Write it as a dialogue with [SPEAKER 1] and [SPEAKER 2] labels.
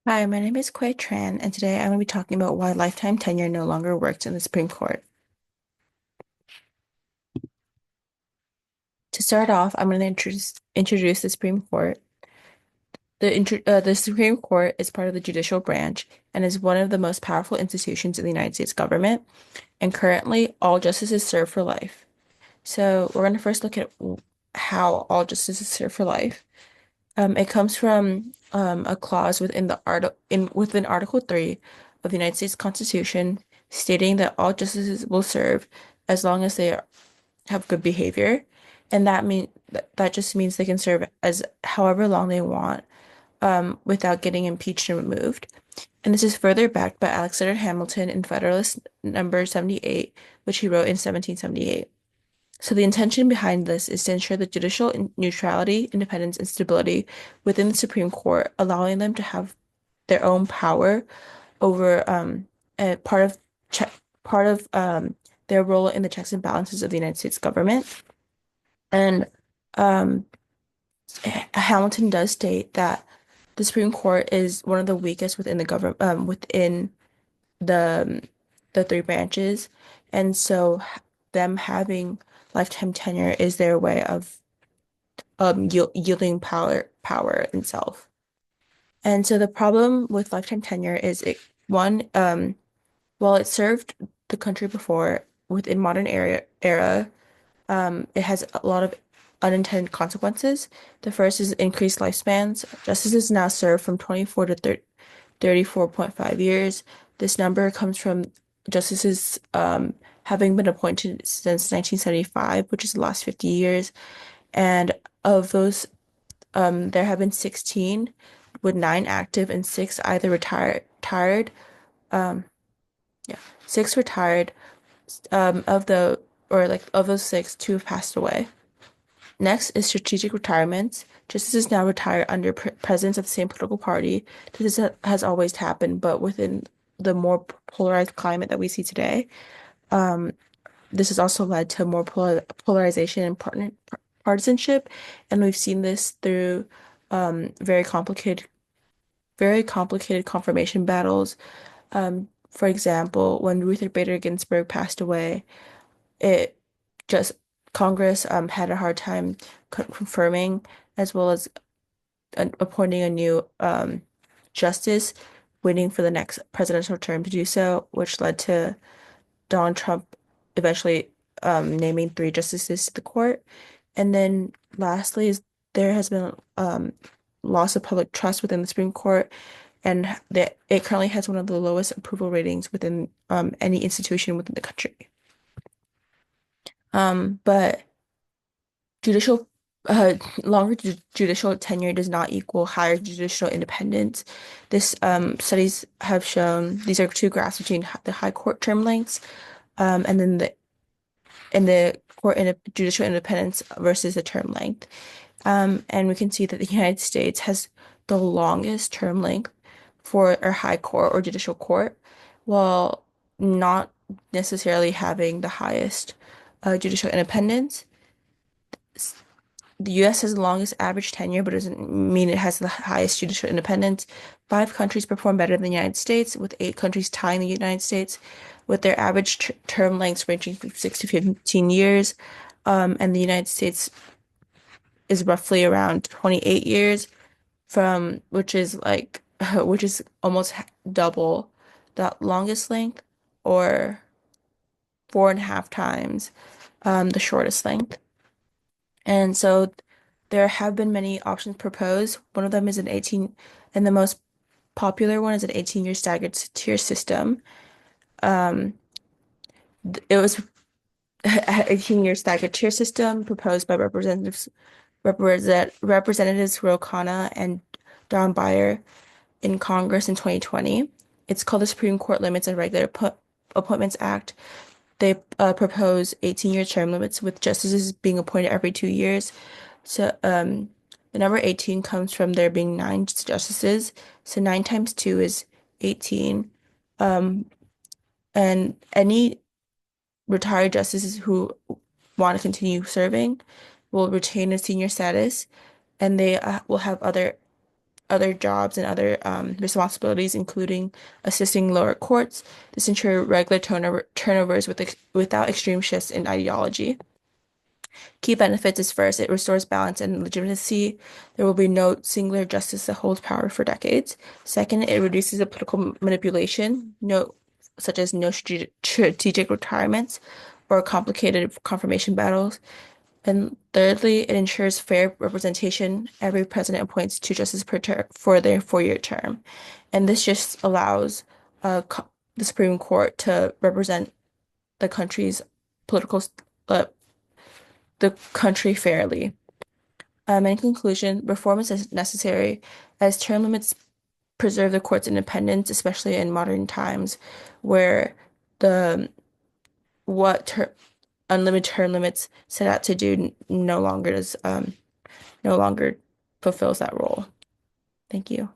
[SPEAKER 1] Hi, my name is Khue Tran, and today I'm going to be talking about why lifetime tenure no longer works in the Supreme Court. To start off, I'm going to introduce the Supreme Court. The Supreme Court is part of the judicial branch and is one of the most powerful institutions in the United States government. And currently, all justices serve for life. So we're going to first look at how all justices serve for life. It comes from a clause within Article 3 of the United States Constitution, stating that all justices will serve as long as they have good behavior, and that just means they can serve as however long they want, without getting impeached and removed. And this is further backed by Alexander Hamilton in Federalist Number 78, which he wrote in 1778. So the intention behind this is to ensure the judicial neutrality, independence, and stability within the Supreme Court, allowing them to have their own power over a che part of their role in the checks and balances of the United States government. And um, Hamilton does state that the Supreme Court is one of the weakest within the government, within the the three branches, and so them having lifetime tenure is their way of yielding power itself. And so the problem with lifetime tenure is it one while it served the country before within modern era, it has a lot of unintended consequences. The first is increased lifespans. Justices now serve from 24 to 34.5 years. This number comes from justices having been appointed since 1975, which is the last 50 years. And of those, there have been 16, with nine active and six either retired. Um, yeah, six retired. Of the or like of those six, two have passed away. Next is strategic retirements. Justices now retire under presence of the same political party. Has always happened, but within the more polarized climate that we see today, um, this has also led to more polarization and partisanship, and we've seen this through very complicated confirmation battles. For example, when Ruth Bader Ginsburg passed away, it just Congress had a hard time confirming as well as appointing a new justice, waiting for the next presidential term to do so, which led to Donald Trump eventually naming three justices to the court. And then lastly is there has been loss of public trust within the Supreme Court, and that it currently has one of the lowest approval ratings within any institution within the country. But judicial longer judicial tenure does not equal higher judicial independence. This studies have shown these are two graphs between the high court term lengths, and then the court in judicial independence versus the term length. And we can see that the United States has the longest term length for our high court or judicial court, while not necessarily having the highest judicial independence. The US has the longest average tenure, but doesn't mean it has the highest judicial independence. Five countries perform better than the United States, with eight countries tying the United States, with their average term lengths ranging from 6 to 15 years. And the United States is roughly around 28 years, from which is like which is almost double the longest length, or four and a half times the shortest length. And so there have been many options proposed. One of them is and the most popular one is an 18-year staggered tier system. Um, it was an 18-year staggered tier system proposed by Representatives Ro Khanna and Don Beyer in Congress in 2020. It's called the Supreme Court Limits and Regular Appointments Act. They propose 18-year term limits with justices being appointed every 2 years. So the number 18 comes from there being nine justices. So nine times two is 18. Um, and any retired justices who want to continue serving will retain a senior status, and they will have other other jobs and other responsibilities, including assisting lower courts. This ensure regular turnovers without extreme shifts in ideology. Key benefits is first, it restores balance and legitimacy. There will be no singular justice that holds power for decades. Second, it reduces the political manipulation, such as no strategic retirements or complicated confirmation battles. And thirdly, it ensures fair representation. Every president appoints two justices per term for their 4-year term. And this just allows the Supreme Court to represent the country's political, uh, the country fairly. In conclusion, reform is necessary as term limits preserve the court's independence, especially in modern times where the what ter unlimited term limits set out to do no longer fulfills that role. Thank you.